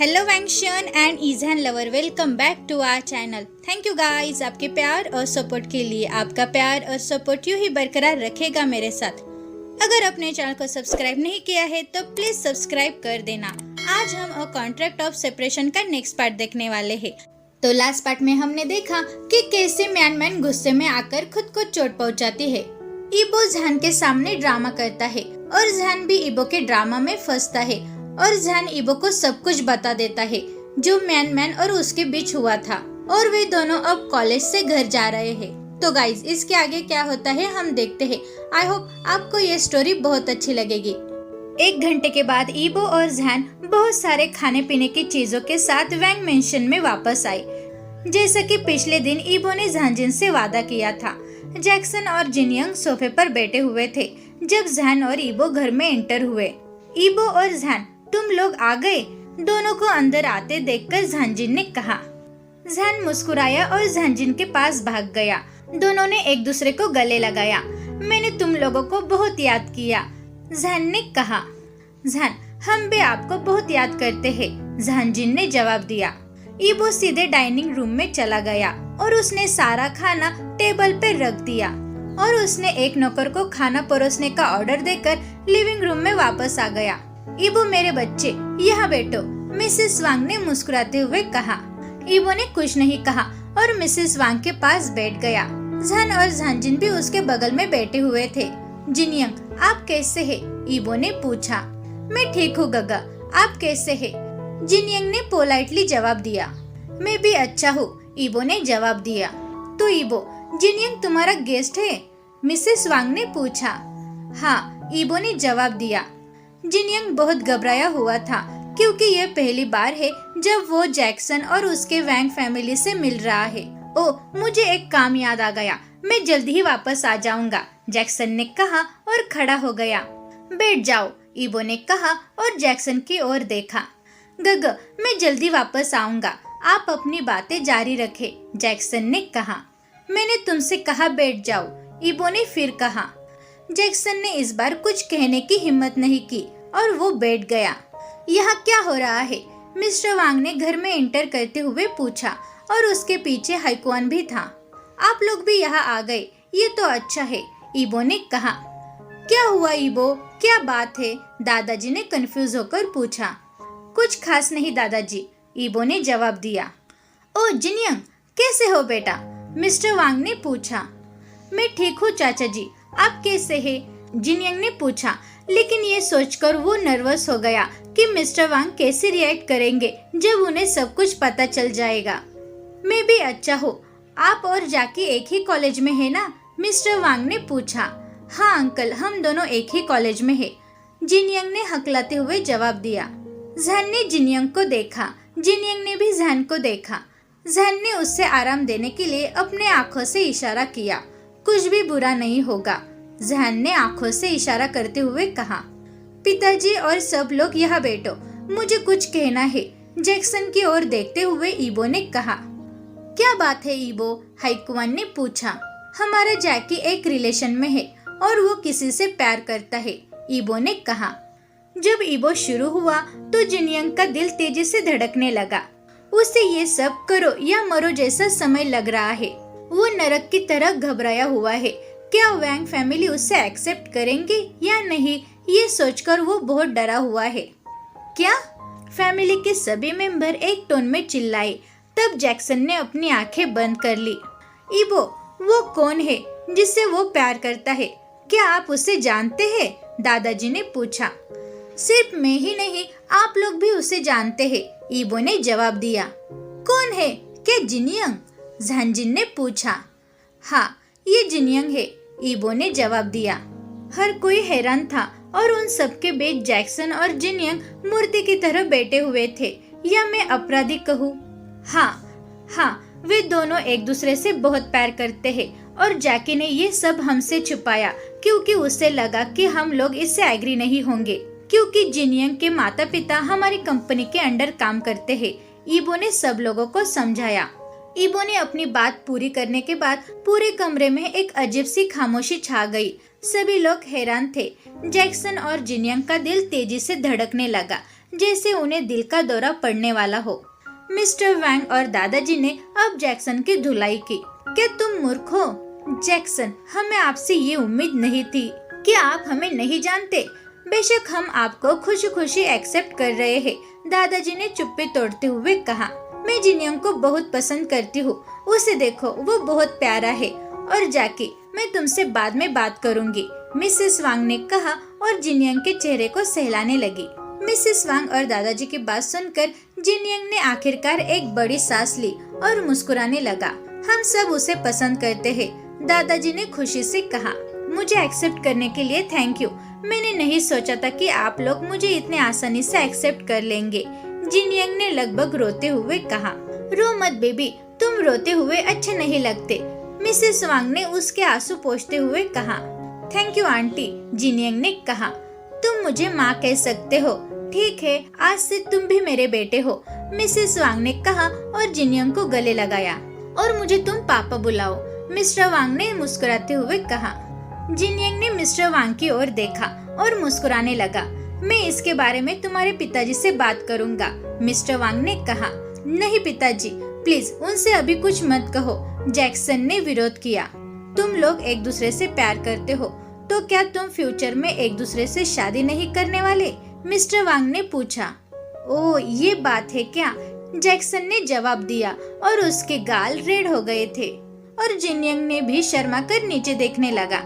Hello वैंक्शन and ईजहान lover, welcome back to our channel. Thank you guys आपके प्यार और सपोर्ट के लिए। आपका प्यार और सपोर्ट यूं ही बरकरार रखेगा मेरे साथ। अगर अपने चैनल को सब्सक्राइब नहीं किया है तो प्लीज सब्सक्राइब कर देना। आज हम अ कॉन्ट्रैक्ट ऑफ सेपरेशन का नेक्स्ट पार्ट देखने वाले हैं। तो लास्ट पार्ट में हमने देखा कि कैसे मैन गुस्से में आकर खुद को चोट पहुंचाती है। इबो जहान के सामने ड्रामा करता है और जहान भी इबो के ड्रामा में फंसता है और जहान इबो को सब कुछ बता देता है जो मैन और उसके बीच हुआ था, और वे दोनों अब कॉलेज से घर जा रहे हैं। तो गाइज इसके आगे क्या होता है हम देखते हैं। आई होप आपको ये स्टोरी बहुत अच्छी लगेगी। 1 घंटे के बाद इबो और जहान बहुत सारे खाने पीने की चीजों के साथ वैंग मेंशन में वापस आए। जैसा कि पिछले दिन इबो ने जहानजिन से वादा किया था। जैक्सन और जिनयंग सोफे पर बैठे हुए थे जब जहान और इबो घर में एंटर हुए। इबो और जहान, तुम लोग आ गए? दोनों को अंदर आते देखकर जहानजिन ने कहा। जहान मुस्कुराया और जहानजिन के पास भाग गया। दोनों ने एक दूसरे को गले लगाया। मैंने तुम लोगों को बहुत याद किया, जहान ने कहा। जहान, हम भी आपको बहुत याद करते हैं, जहानजिन ने जवाब दिया। इबो सीधे डाइनिंग रूम में चला गया और उसने सारा खाना टेबल पे रख दिया और उसने एक नौकर को खाना परोसने का ऑर्डर देकर लिविंग रूम में वापस आ गया। इबो मेरे बच्चे यहाँ बैठो, मिसेस वांग ने मुस्कुराते हुए कहा। इबो ने कुछ नहीं कहा और मिसेस वांग के पास बैठ गया। जहान और जहानजिन भी उसके बगल में बैठे हुए थे। जिनयंग, आप कैसे हैं? इबो ने पूछा। मैं ठीक हूँ गगा, आप कैसे हैं? जिनयंग ने पोलाइटली जवाब दिया। मैं भी अच्छा हूँ, इबो ने जवाब दिया। तो इबो, जिनयंग तुम्हारा गेस्ट है? मिसेस वांग ने पूछा। हाँ, इबो ने जवाब दिया। जिनयंग बहुत घबराया हुआ था क्योंकि यह पहली बार है जब वो जैक्सन और उसके वैंग फैमिली से मिल रहा है। ओह, मुझे एक काम याद आ गया, मैं जल्दी ही वापस आ जाऊंगा, जैक्सन ने कहा और खड़ा हो गया। बैठ जाओ, इबो ने कहा और जैक्सन की ओर देखा। गग, मैं जल्दी वापस आऊंगा, आप अपनी बातें जारी रखें, जैक्सन ने कहा। मैंने तुमसे कहा बैठ जाओ, इबो ने फिर कहा। जैक्सन ने इस बार कुछ कहने की हिम्मत नहीं की और वो बैठ गया। यहाँ क्या हो रहा है? मिस्टर वांग ने घर में एंटर करते हुए पूछा और उसके पीछे हाइकुआन भी था। आप लोग भी यहाँ आ गए, ये तो अच्छा है, इबो ने कहा। क्या हुआ इबो, क्या बात है? दादाजी ने कंफ्यूज होकर पूछा। कुछ खास नहीं दादाजी, इबो ने जवाब दिया। ओ जिनयंग, कैसे हो बेटा? मिस्टर वांग ने पूछा। मैं ठीक हूँ चाचा जी, आप कैसे हैं? जिनयंग ने पूछा, लेकिन ये सोचकर वो नर्वस हो गया कि मिस्टर वांग कैसे रिएक्ट करेंगे जब उन्हें सब कुछ पता चल जाएगा। मैं भी अच्छा हूँ, आप और जाकी एक ही कॉलेज में है ना? मिस्टर वांग ने पूछा। हाँ अंकल, हम दोनों एक ही कॉलेज में है, जिनयंग ने हकलाते हुए जवाब दिया। जहान ने जिनयंग को देखा, जिनयंग ने भी जहान को देखा। जहान ने उससे आराम देने के लिए अपने आंखों से इशारा किया। कुछ भी बुरा नहीं होगा, जहान ने आंखों से इशारा करते हुए कहा। पिताजी और सब लोग यहाँ बैठो, मुझे कुछ कहना है, जैक्सन की ओर देखते हुए इबो ने कहा। क्या बात है इबो? हाइकुआन ने पूछा। हमारा जैकी एक रिलेशन में है और वो किसी से प्यार करता है, इबो ने कहा। जब इबो शुरू हुआ तो जिनयंग का दिल तेजी से धड़कने लगा। उसे ये सब करो या मरो जैसा समय लग रहा है। वो नरक की तरह घबराया हुआ है। क्या वैंग फैमिली उसे एक्सेप्ट करेंगे या नहीं, ये सोचकर वो बहुत डरा हुआ है। क्या? फैमिली के सभी मेंबर एक टोन में चिल्लाए। तब जैक्सन ने अपनी आंखें बंद कर ली। इबो, वो कौन है जिससे वो प्यार करता है? क्या आप उसे जानते हैं? दादाजी ने पूछा। सिर्फ मैं ही नहीं, आप लोग भी उसे जानते हैं, इबो ने जवाब दिया। कौन है? क्या जिनयंग? जहानजिन ने पूछा। हाँ, ये जिनयंग है, इबो ने जवाब दिया। हर कोई हैरान था और उन सबके बीच जैक्सन और जिनयंग मूर्ति की तरह बैठे हुए थे, या मैं अपराधी कहूँ? हाँ, वे दोनों एक दूसरे से बहुत प्यार करते हैं और जैकी ने ये सब हमसे छुपाया क्योंकि उसे लगा कि हम लोग इससे एग्री नहीं होंगे, क्योंकि जिनयंग के माता पिता हमारी कंपनी के अंडर काम करते हैं, इबो ने सब लोगों को समझाया। इबो ने अपनी बात पूरी करने के बाद पूरे कमरे में एक अजीब सी खामोशी छा गई। सभी लोग हैरान थे। जैक्सन और जिनयंग का दिल तेजी से धड़कने लगा, जैसे उन्हें दिल का दौरा पड़ने वाला हो। मिस्टर वैंग और दादाजी ने अब जैक्सन की धुलाई की। क्या तुम मूर्ख हो जैक्सन? हमें आपसे ये उम्मीद नहीं थी कि आप हमें नहीं जानते। बेशक हम आपको खुशी खुशी एक्सेप्ट कर रहे हैं, दादाजी ने चुप्पी तोड़ते हुए कहा। मैं जिनयंग को बहुत पसंद करती हूँ, उसे देखो वो बहुत प्यारा है। और जाकी, मैं तुमसे बाद में बात करूंगी, मिसेस वांग ने कहा और जिनयंग के चेहरे को सहलाने लगी। मिसेस वांग और दादाजी की बात सुनकर जिनयंग ने आखिरकार एक बड़ी सांस ली और मुस्कुराने लगा। हम सब उसे पसंद करते हैं, दादाजी ने खुशी से कहा। मुझे एक्सेप्ट करने के लिए थैंक यू। मैंने नहीं सोचा था कि आप लोग मुझे इतने आसानी से एक्सेप्ट कर लेंगे, जिनयंग ने लगभग रोते हुए कहा। रो मत बेबी, तुम रोते हुए अच्छे नहीं लगते, मिसेस वांग ने उसके आंसू पोंछते हुए कहा। थैंक यू आंटी, जिनयंग ने कहा। तुम मुझे माँ कह सकते हो, ठीक है, आज से तुम भी मेरे बेटे हो, मिसेस वांग ने कहा और जिनयंग को गले लगाया। और मुझे तुम पापा बुलाओ, मिस्टर वांग ने मुस्कुराते हुए कहा। जिनयंग ने मिस्टर वांग की ओर देखा और मुस्कुराने लगा। मैं इसके बारे में तुम्हारे पिताजी से बात करूंगा, मिस्टर वांग ने कहा। नहीं पिताजी, प्लीज उनसे अभी कुछ मत कहो, जैक्सन ने विरोध किया। तुम लोग एक दूसरे से प्यार करते हो, तो क्या तुम फ्यूचर में एक दूसरे से शादी नहीं करने वाले? मिस्टर वांग ने पूछा। ओ, ये बात है क्या? जैक्सन ने जवाब दिया और उसके गाल रेड हो गए थे। और जिनयंग ने भी शर्मा कर नीचे देखने लगा।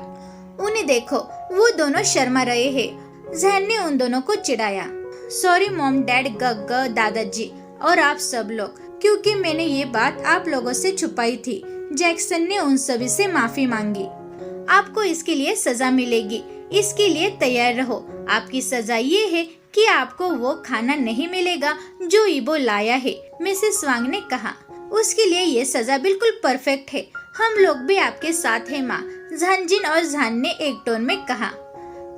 उन्हें देखो, वो दोनों शर्मा रहे हैं। जहन ने उन दोनों को चिढ़ाया। सॉरी मॉम, डैड, गग्गा, दादाजी और आप सब लोग, क्योंकि मैंने ये बात आप लोगों से छुपाई थी। जैक्सन ने उन सभी से माफी मांगी। आपको इसके लिए सजा मिलेगी, इसके लिए तैयार रहो। आपकी सजा ये है कि आपको वो खाना नहीं मिलेगा जो ईबो लाया है, मिसेस वांग ने कहा। उसके लिए ये सजा बिल्कुल परफेक्ट है। हम लोग भी आपके साथ हैं माँ, झानजिन और झान ने एक टोन में कहा।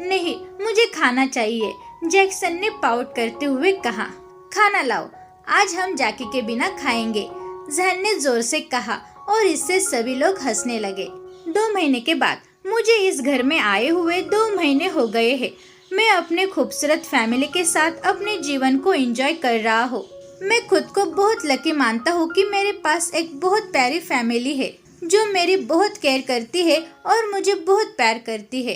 नहीं, मुझे खाना चाहिए, जैक्सन ने पाउट करते हुए कहा। खाना लाओ, आज हम जाकी के बिना खाएंगे, झान ने जोर से कहा और इससे सभी लोग हंसने लगे। 2 महीने के बाद मुझे इस घर में आए हुए 2 महीने हो गए हैं। मैं अपने खूबसूरत फैमिली के साथ अपने जीवन को एंजॉय कर रहा हूँ। मैं खुद को बहुत लकी मानता हूँ कि मेरे पास एक बहुत प्यारी फैमिली है जो मेरी बहुत केयर करती है और मुझे बहुत प्यार करती है।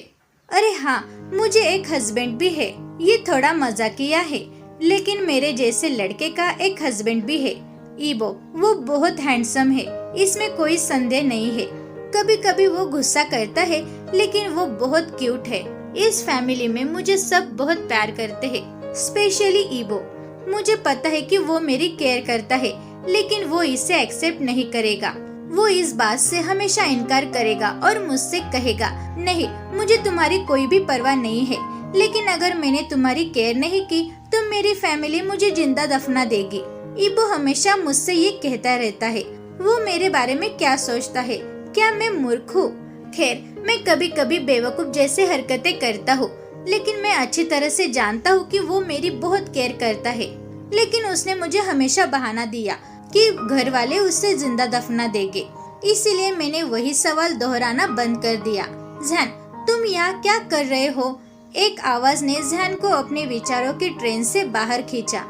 अरे हाँ, मुझे एक हस्बैंड भी है। ये थोड़ा मजाकिया है, लेकिन मेरे जैसे लड़के का एक हस्बैंड भी है। ईबो, वो बहुत हैंडसम है, इसमें कोई संदेह नहीं है। कभी कभी वो गुस्सा करता है, लेकिन वो बहुत क्यूट है। इस फैमिली में मुझे सब बहुत प्यार करते हैं, स्पेशली ईबो। मुझे पता है कि वो मेरी केयर करता है, लेकिन वो इसे एक्सेप्ट नहीं करेगा। वो इस बात से हमेशा इनकार करेगा और मुझसे कहेगा, नहीं, मुझे तुम्हारी कोई भी परवाह नहीं है। लेकिन अगर मैंने तुम्हारी केयर नहीं की तो मेरी फैमिली मुझे जिंदा दफना देगी। ईबो हमेशा मुझसे ये कहता रहता है। वो मेरे बारे में क्या सोचता है? क्या मैं मूर्ख हूँ? खैर, मैं कभी कभी बेवकूफ जैसे हरकतें करता हूँ, लेकिन मैं अच्छी तरह से जानता हूँ कि वो मेरी बहुत केयर करता है। लेकिन उसने मुझे हमेशा बहाना दिया कि घर वाले उसे जिंदा दफना देंगे, इसीलिए मैंने वही सवाल दोहराना बंद कर दिया। जैन, तुम यहाँ क्या कर रहे हो? एक आवाज ने जैन को अपने विचारों की ट्रेन से बाहर खींचा।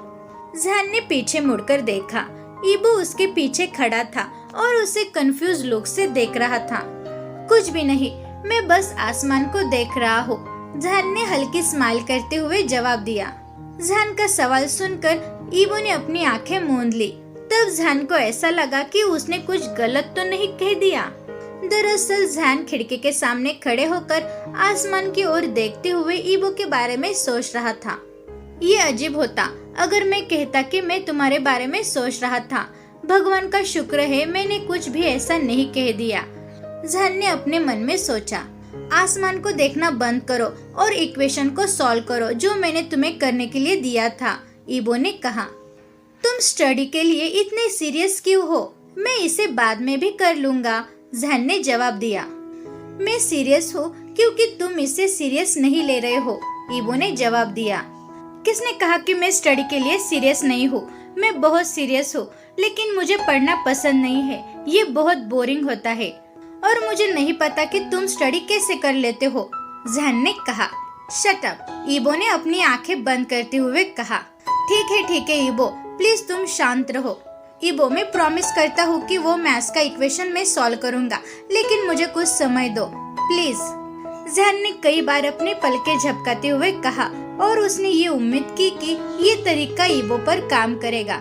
जैन ने पीछे मुड़कर देखा। ईबो उसके पीछे खड़ा था और उसे कंफ्यूज लुक से देख रहा था। कुछ भी नहीं, मैं बस आसमान को देख रहा हूँ, जैन ने हल्की स्माइल करते हुए जवाब दिया। जैन का सवाल सुनकर ईबो ने अपनी आंखें मूंद ली। तब जैन को ऐसा लगा कि उसने कुछ गलत तो नहीं कह दिया। दरअसल जैन खिड़की के सामने खड़े होकर आसमान की ओर देखते हुए ईबो के बारे में सोच रहा था। ये अजीब होता अगर मैं कहता कि मैं तुम्हारे बारे में सोच रहा था। भगवान का शुक्र है मैंने कुछ भी ऐसा नहीं कह दिया, जैन ने अपने मन में सोचा। आसमान को देखना बंद करो और इक्वेशन को सॉल्व करो जो मैंने तुम्हें करने के लिए दिया था, ईबो ने कहा। तुम स्टडी के लिए इतने सीरियस क्यों हो? मैं इसे बाद में भी कर लूंगा, जैन ने जवाब दिया। मैं सीरियस हूँ क्योंकि तुम इसे सीरियस नहीं ले रहे हो, ईबो ने जवाब दिया। किसने कहा कि मैं स्टडी के लिए सीरियस नहीं हूँ? मैं बहुत सीरियस हूँ, लेकिन मुझे पढ़ना पसंद नहीं है। ये बहुत बोरिंग होता है और मुझे नहीं पता कि तुम स्टडी कैसे कर लेते हो, जैन ने कहा। शट अप, ईबो ने अपनी आंखें बंद करते हुए कहा। ठीक है ईबो, प्लीज तुम शांत रहो। ईबो, मैं प्रॉमिस करता हूँ कि वो मैथ्स का इक्वेशन मैं सॉल्व करूँगा, लेकिन मुझे कुछ समय दो प्लीज। जहन ने कई बार अपने पलके झपकाते हुए कहा और उसने ये उम्मीद की कि ये तरीका ईबो पर काम करेगा।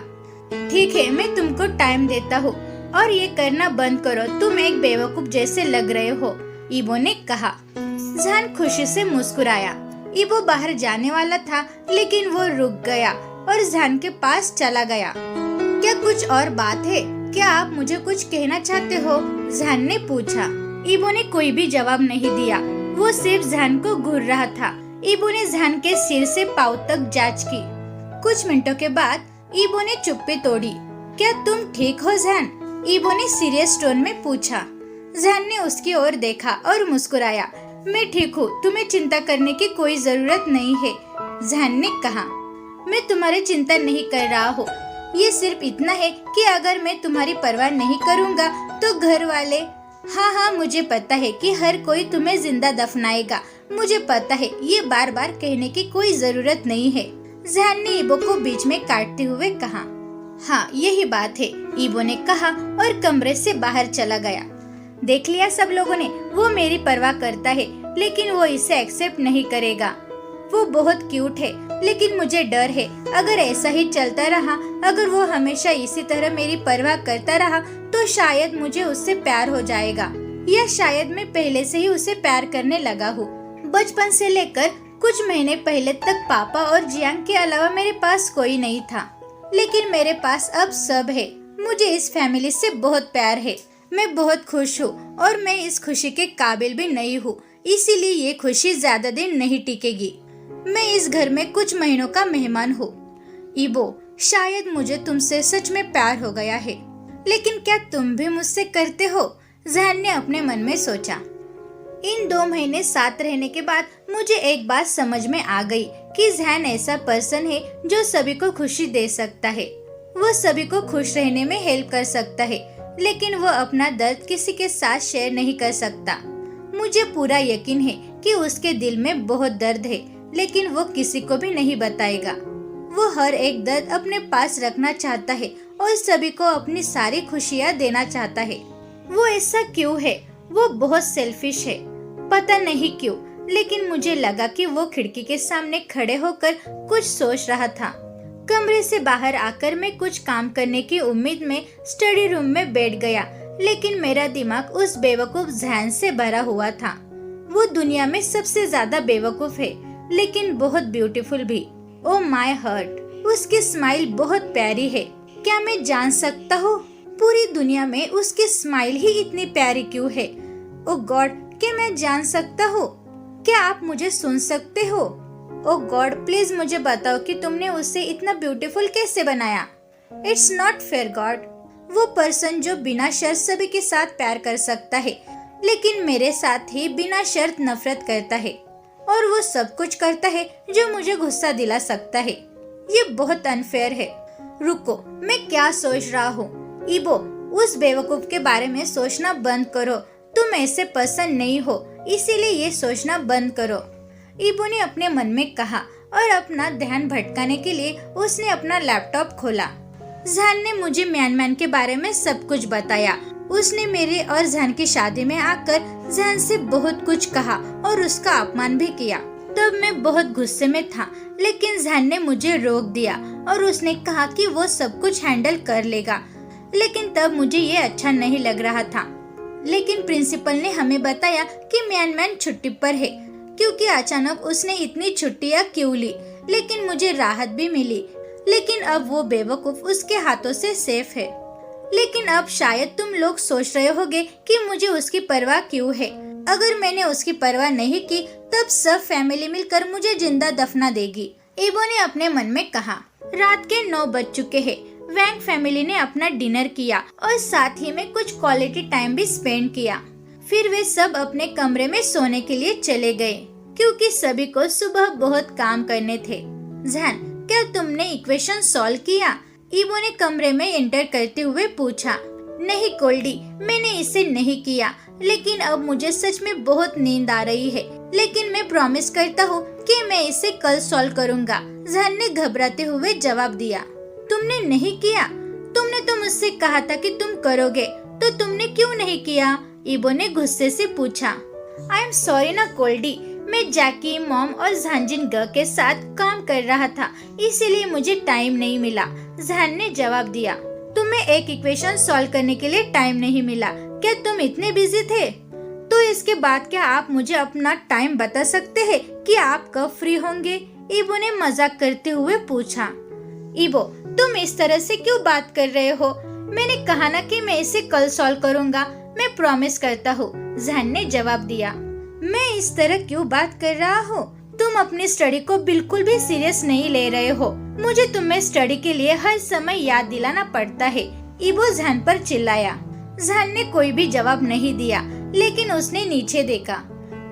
ठीक है, मैं तुमको टाइम देता हूँ और ये करना बंद करो, तुम एक बेवकूफ जैसे लग रहे हो, ईबो ने कहा। जहन खुशी से मुस्कुराया। ईबो बाहर जाने वाला था, लेकिन वो रुक गया और जहन के पास चला गया। क्या कुछ और बात है? क्या आप मुझे कुछ कहना चाहते हो? जहन ने पूछा। ईबो ने कोई भी जवाब नहीं दिया, वो सिर्फ जहन को घूर रहा था। ईबो ने जहन के सिर से पाँव तक जांच की। कुछ मिनटों के बाद ईबो ने चुप्पी तोड़ी। क्या तुम ठीक हो जहन? ईबो ने सीरियस टोन में पूछा। जहन ने उसकी ओर देखा और मुस्कुराया। मैं ठीक हूँ, तुम्हें चिंता करने की कोई जरूरत नहीं है, जहन ने कहा। मैं तुम्हारी चिंता नहीं कर रहा हूँ, ये सिर्फ इतना है कि अगर मैं तुम्हारी परवाह नहीं करूँगा तो घर वाले, हाँ मुझे पता है कि हर कोई तुम्हें जिंदा दफनाएगा, मुझे पता है, ये बार बार कहने की कोई जरूरत नहीं है, जहन ने ईबो को बीच में काटते हुए कहा। हाँ यही बात है, ईबो ने कहा और कमरे से बाहर चला गया। देख लिया सब लोगों ने, वो मेरी परवाह करता है, लेकिन वो इसे एक्सेप्ट नहीं करेगा। वो बहुत क्यूट है, लेकिन मुझे डर है, अगर ऐसा ही चलता रहा, अगर वो हमेशा इसी तरह मेरी परवाह करता रहा, तो शायद मुझे उससे प्यार हो जाएगा, या शायद मैं पहले से ही उसे प्यार करने लगा हूँ। बचपन से लेकर कुछ महीने पहले तक पापा और जियांग के अलावा मेरे पास कोई नहीं था, लेकिन मेरे पास अब सब है। मुझे इस फैमिली से बहुत प्यार है, मैं बहुत खुश हूँ और मैं इस खुशी के काबिल भी नहीं हूँ, इसीलिए ये खुशी ज्यादा दिन नहीं टिकेगी। मैं इस घर में कुछ महीनों का मेहमान हूँ। ईबो, शायद मुझे तुमसे सच में प्यार हो गया है, लेकिन क्या तुम भी मुझसे करते हो? जहन ने अपने मन में सोचा। इन 2 महीने साथ रहने के बाद मुझे एक बात समझ में आ गई कि जहन ऐसा पर्सन है जो सभी को खुशी दे सकता है। वो सभी को खुश रहने में हेल्प कर सकता है, लेकिन वो अपना दर्द किसी के साथ शेयर नहीं कर सकता। मुझे पूरा यकीन है कि उसके दिल में बहुत दर्द है, लेकिन वो किसी को भी नहीं बताएगा। वो हर एक दर्द अपने पास रखना चाहता है और सभी को अपनी सारी खुशियाँ देना चाहता है। वो ऐसा क्यों है? वो बहुत सेल्फिश है, पता नहीं क्यों, लेकिन मुझे लगा कि वो खिड़की के सामने खड़े होकर कुछ सोच रहा था। कमरे से बाहर आकर मैं कुछ काम करने की उम्मीद में स्टडी रूम में बैठ गया, लेकिन मेरा दिमाग उस बेवकूफ जहन से भरा हुआ था। वो दुनिया में सबसे ज्यादा बेवकूफ है, लेकिन बहुत ब्यूटीफुल भी। ओ माय हार्ट, उसकी स्माइल बहुत प्यारी है। क्या मैं जान सकता हूँ पूरी दुनिया में उसकी स्माइल ही इतनी प्यारी क्यों है? ओ गॉड, क्या मैं जान सकता हूँ? क्या आप मुझे सुन सकते हो? ओ गॉड, प्लीज मुझे बताओ कि तुमने उसे इतना ब्यूटीफुल कैसे बनाया? It's not fair God. वो पर्सन जो बिना शर्त सभी के साथ प्यार कर सकता है, लेकिन मेरे साथ ही बिना शर्त नफरत करता है, और वो सब कुछ करता है जो मुझे गुस्सा दिला सकता है। ये बहुत अनफेयर है। रुको, मैं क्या सोच रहा हूँ? ईबो, उस बेवकूफ के बारे में सोचना बंद करो। तुम ऐसे पसंद नहीं हो, इसीलिए ये सोचना बंद करो, ईबो ने अपने मन में कहा, और अपना ध्यान भटकाने के लिए उसने अपना लैपटॉप खोला। जहन ने मुझे म्यानमार के बारे में सब कुछ बताया। उसने मेरे और जहन की शादी में आकर जहन से बहुत कुछ कहा और उसका अपमान भी किया। तब मैं बहुत गुस्से में था, लेकिन जहन ने मुझे रोक दिया और उसने कहा कि वो सब कुछ हैंडल कर लेगा। लेकिन तब मुझे ये अच्छा नहीं लग रहा था। लेकिन प्रिंसिपल ने हमें बताया कि म्यानमार छुट्टी पर है, क्योंकि अचानक उसने इतनी छुट्टियाँ क्यों ली। लेकिन मुझे राहत भी मिली, लेकिन अब वो बेवकूफ उसके हाथों से सेफ है। लेकिन अब शायद तुम लोग सोच रहे होगे कि मुझे उसकी परवाह क्यों है। अगर मैंने उसकी परवाह नहीं की, तब सब फैमिली मिलकर मुझे जिंदा दफना देगी, ईबो ने अपने मन में कहा। रात के 9 बज चुके हैं। वैंग फैमिली ने अपना डिनर किया और साथ ही में कुछ क्वालिटी टाइम भी स्पेंड किया। फिर वे सब अपने कमरे में सोने के लिए चले गए, क्योंकि सभी को सुबह बहुत काम करने थे। जहन, क्या तुमने इक्वेशन सॉल्व किया? ईबो ने कमरे में एंटर करते हुए पूछा। नहीं कोल्डी, मैंने इसे नहीं किया, लेकिन अब मुझे सच में बहुत नींद आ रही है। लेकिन मैं प्रॉमिस करता हूँ कि मैं इसे कल सॉल्व करूँगा। जहान ने घबराते हुए जवाब दिया। तुमने नहीं किया? तुमने तो मुझसे कहा था कि तुम करोगे, तो तुमने क्यों नहीं किया? ईबो ने गुस्से से पूछा। आई एम सॉरी ना कोल्डी, मैं जैकी, मॉम और झांजिन ग के साथ काम कर रहा था, इसीलिए मुझे टाइम नहीं मिला। जहान ने जवाब दिया। तुम्हें एक इक्वेशन सॉल्व करने के लिए टाइम नहीं मिला? क्या तुम इतने बिजी थे? तो इसके बाद क्या आप मुझे अपना टाइम बता सकते हैं कि आप कब फ्री होंगे? ईबो ने मजाक करते हुए पूछा। ईबो, तुम इस तरह से क्यों बात कर रहे हो? मैंने कहा ना कि मैं इसे कल सॉल्व करूँगा, मैं प्रॉमिस करता हूँ। जहान ने जवाब दिया। मैं इस तरह क्यों बात कर रहा हूँ? तुम अपनी स्टडी को बिल्कुल भी सीरियस नहीं ले रहे हो। मुझे तुम्हें स्टडी के लिए हर समय याद दिलाना पड़ता है। ईबो जहान पर चिल्लाया। जहान ने कोई भी जवाब नहीं दिया, लेकिन उसने नीचे देखा।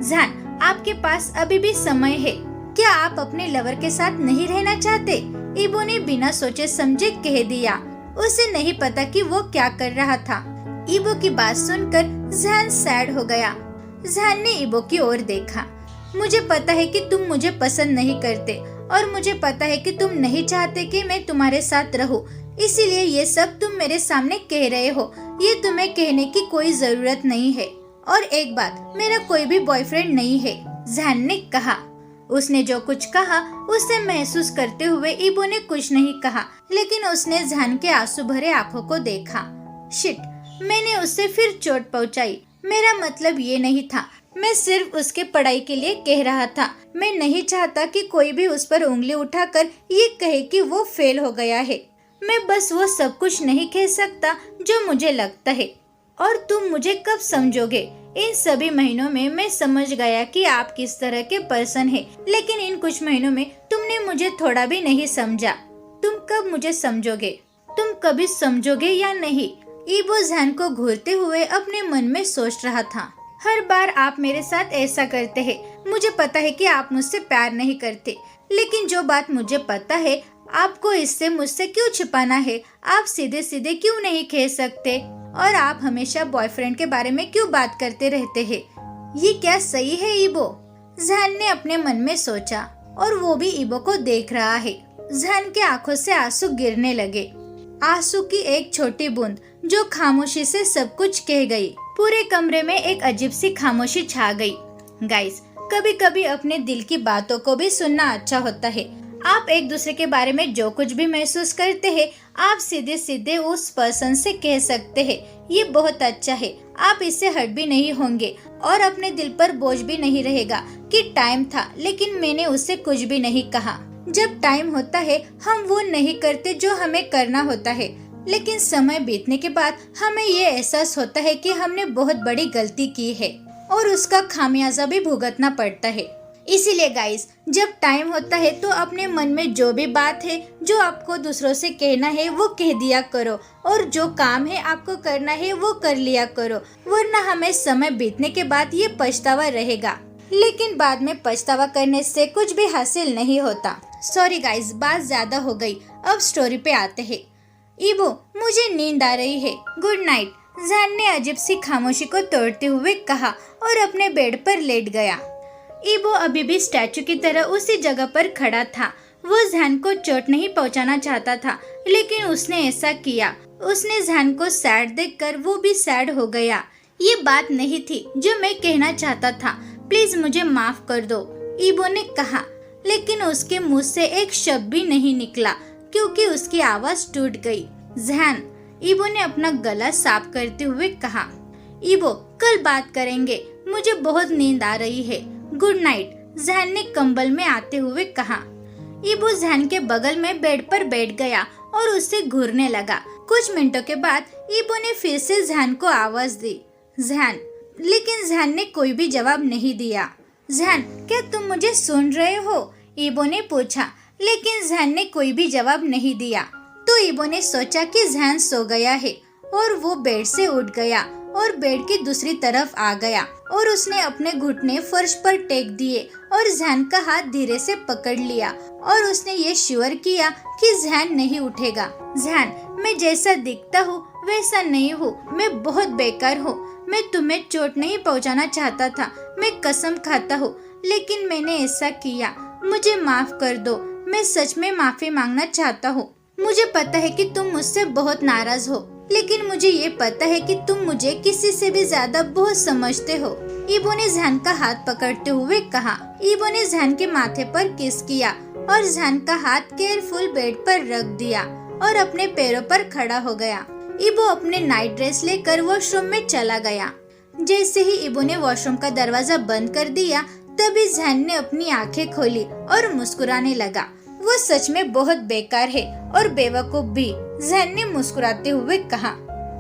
जहान, आपके पास अभी भी समय है। क्या आप अपने लवर के साथ नहीं रहना चाहते? ईबो ने बिना सोचे समझे कह दिया। उसे नहीं पता कि वो क्या कर रहा था। ईबो की बात सुनकर जहान सैड हो गया। जहान ने ईबो की ओर देखा। मुझे पता है कि तुम मुझे पसंद नहीं करते और मुझे पता है कि तुम नहीं चाहते कि मैं तुम्हारे साथ रहूं, इसीलिए ये सब तुम मेरे सामने कह रहे हो। ये तुम्हें कहने की कोई जरूरत नहीं है। और एक बात, मेरा कोई भी बॉयफ्रेंड नहीं है, जहान ने कहा। उसने जो कुछ कहा उसे महसूस करते हुए ईबो ने कुछ नहीं कहा, लेकिन उसने जहान के आंसू भरे आंखों को देखा। शिट, मैंने उससे फिर चोट पहुंचाई। मेरा मतलब ये नहीं था, मैं सिर्फ उसके पढ़ाई के लिए कह रहा था। मैं नहीं चाहता कि कोई भी उस पर उंगली उठाकर ये कहे कि वो फेल हो गया है। मैं बस वो सब कुछ नहीं कह सकता जो मुझे लगता है। और तुम मुझे कब समझोगे? इन सभी महीनों में मैं समझ गया कि आप किस तरह के पर्सन हैं, लेकिन इन कुछ महीनों में तुमने मुझे थोड़ा भी नहीं समझा। तुम कब मुझे समझोगे? तुम कभी समझोगे या नहीं? ईबो जहान को घूरते हुए अपने मन में सोच रहा था। हर बार आप मेरे साथ ऐसा करते हैं। मुझे पता है कि आप मुझसे प्यार नहीं करते, लेकिन जो बात मुझे पता है, आपको इससे मुझसे क्यों छिपाना है? आप सीधे सीधे क्यों नहीं कह सकते? और आप हमेशा बॉयफ्रेंड के बारे में क्यों बात करते रहते हैं? ये क्या सही है ईबो? जहान ने अपने मन में सोचा, और वो भी ईबो को देख रहा है। जहान के आंखों से आंसू गिरने लगे। आंसू की एक छोटी बूंद जो खामोशी से सब कुछ कह गई। पूरे कमरे में एक अजीब सी खामोशी छा गई। गाइस, कभी कभी अपने दिल की बातों को भी सुनना अच्छा होता है। आप एक दूसरे के बारे में जो कुछ भी महसूस करते हैं, आप सीधे सीधे उस पर्सन से कह सकते हैं। ये बहुत अच्छा है। आप इससे हर्ट भी नहीं होंगे और अपने दिल पर बोझ भी नहीं रहेगा कि टाइम था लेकिन मैंने उससे कुछ भी नहीं कहा। जब टाइम होता है हम वो नहीं करते जो हमें करना होता है, लेकिन समय बीतने के बाद हमें ये एहसास होता है कि हमने बहुत बड़ी गलती की है और उसका खामियाजा भी भुगतना पड़ता है। इसीलिए गाइस, जब टाइम होता है तो अपने मन में जो भी बात है, जो आपको दूसरों से कहना है, वो कह दिया करो, और जो काम है आपको करना है वो कर लिया करो, वरना हमें समय बीतने के बाद ये पछतावा रहेगा। लेकिन बाद में पछतावा करने से कुछ भी हासिल नहीं होता। सॉरी गाइस, बात ज्यादा हो गई। अब स्टोरी पे आते हैं। ईबो, मुझे नींद आ रही है, गुड नाइट, जहान ने अजीब सी खामोशी को तोड़ते हुए कहा और अपने बेड पर लेट गया। ईबो अभी भी स्टैचू की तरह उसी जगह पर खड़ा था। वो जहान को चोट नहीं पहुंचाना चाहता था, लेकिन उसने ऐसा किया। उसने जहान को सैड देखकर वो भी सैड हो गया। ये बात नहीं थी जो मैं कहना चाहता था, प्लीज मुझे माफ कर दो, ईबो ने कहा, लेकिन उसके मुंह से एक शब्द भी नहीं निकला क्योंकि उसकी आवाज टूट गई। जहान, ईबो ने अपना गला साफ करते हुए कहा। ईबो, कल बात करेंगे, मुझे बहुत नींद आ रही है, गुड नाइट, जहान ने कंबल में आते हुए कहा। ईबो जहान के बगल में बेड पर बैठ गया और उससे घूरने लगा। कुछ मिनटों के बाद ईबो ने फिर से जहान को आवाज दी, जहान, लेकिन जहान ने कोई भी जवाब नहीं दिया। जहान, क्या तुम मुझे सुन रहे हो? ईबो ने पूछा, लेकिन जहान ने कोई भी जवाब नहीं दिया। तो ईबो ने सोचा कि जहान सो गया है और वो बेड से उठ गया और बेड की दूसरी तरफ आ गया और उसने अपने घुटने फर्श पर टेक दिए और जहान का हाथ धीरे से पकड़ लिया और उसने ये श्योर किया कि जहान नहीं उठेगा। जहान, मैं जैसा दिखता हूँ वैसा नहीं हूँ, मैं बहुत बेकार हूँ, मैं तुम्हें चोट नहीं पहुँचाना चाहता था, मैं कसम खाता हूँ, लेकिन मैंने ऐसा किया मुझे माफ कर दो, मैं सच में माफी मांगना चाहता हूँ। मुझे पता है कि तुम मुझसे बहुत नाराज हो, लेकिन मुझे ये पता है कि तुम मुझे किसी से भी ज्यादा बहुत समझते हो। ईबो ने जहान का हाथ पकड़ते हुए कहा। ईबो ने जहान के माथे पर किस किया और जहान का हाथ केयरफुल बेड पर रख दिया और अपने पैरों पर खड़ा हो गया। ईबो अपने नाइट ड्रेस लेकर वॉशरूम में चला गया। जैसे ही ईबो ने वॉशरूम का दरवाजा बंद कर दिया, तभी जहान ने अपनी आंखें खोली और मुस्कुराने लगा। वो सच में बहुत बेकार है और बेवकूफ भी, जहान ने मुस्कुराते हुए कहा।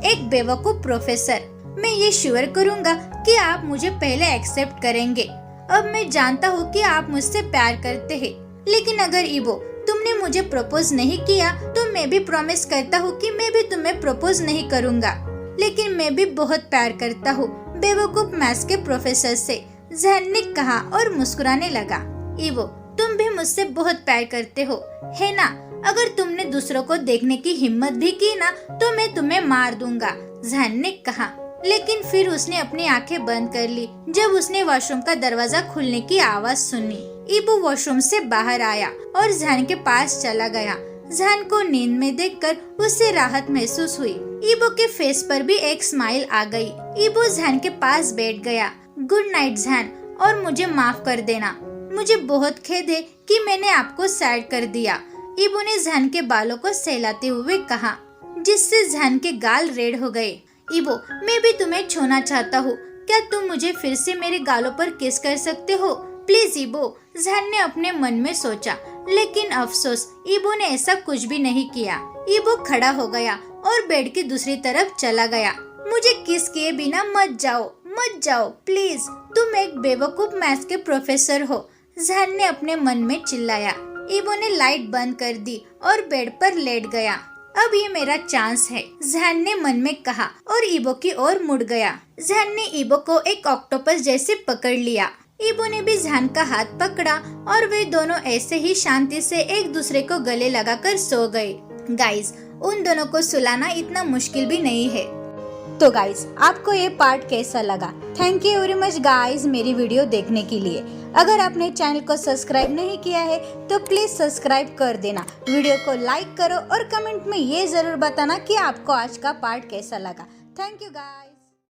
एक बेवकूफ प्रोफेसर, मैं ये श्योर करूँगा कि आप मुझे पहले एक्सेप्ट करेंगे। अब मैं जानता हूँ कि आप मुझसे प्यार करते हैं, लेकिन अगर ईबो तुमने मुझे प्रपोज नहीं किया तो मैं भी प्रॉमिस करता हूँ कि मैं भी तुम्हें प्रपोज नहीं करूँगा। लेकिन मैं भी बहुत प्यार करता हूँ बेवकूफ मैथ्स के प्रोफेसर से, जहान ने कहा और मुस्कुराने लगा। ईबो, तुम भी मुझसे बहुत प्यार करते हो, है ना? अगर तुमने दूसरों को देखने की हिम्मत भी की ना तो मैं तुम्हें मार दूंगा, जहान ने कहा। लेकिन फिर उसने अपनी आंखें बंद कर ली जब उसने वॉशरूम का दरवाजा खुलने की आवाज सुनी। ईबो वॉशरूम से बाहर आया और जहान के पास चला गया। जहान को नींद में देखकर उसे राहत महसूस हुई। ईबो के फेस पर भी एक स्माइल आ गई। ईबो जहान के पास बैठ गया। गुड नाइट जहान, और मुझे माफ कर देना। मुझे बहुत खेद है कि मैंने आपको सैड कर दिया। ईबो ने जहान के बालों को सहलाते हुए कहा, जिससे जहान के गाल रेड हो गए। ईबो, मैं भी तुम्हें छूना चाहता हूँ, क्या तुम मुझे फिर से मेरे गालों पर किस कर सकते हो? प्लीज ईबो, जहान ने अपने मन में सोचा। लेकिन अफसोस, ईबो ने ऐसा कुछ भी नहीं किया। ईबो खड़ा हो गया और बेड की दूसरी तरफ चला गया। मुझे किस किए बिना मत जाओ प्लीज, तुम एक बेवकूफ मैथ्स के प्रोफेसर हो, जहान ने अपने मन में चिल्लाया। ईबो ने लाइट बंद कर दी और बेड पर लेट गया। अब ये मेरा चांस है, जहान ने मन में कहा और ईबो की ओर मुड़ गया। जहान ने ईबो को एक ऑक्टोपस जैसे पकड़ लिया। ईबो ने भी जहान का हाथ पकड़ा और वे दोनों ऐसे ही शांति से एक दूसरे को गले लगाकर सो गए। गाइस, उन दोनों को सुलाना इतना मुश्किल भी नहीं है। तो गाइस, आपको ये पार्ट कैसा लगा? Thank you very much guys मेरी वीडियो देखने के लिए। अगर आपने चैनल को सब्सक्राइब नहीं किया है तो प्लीज सब्सक्राइब कर देना। वीडियो को लाइक करो और कमेंट में ये जरूर बताना कि आपको आज का पार्ट कैसा लगा। Thank you guys.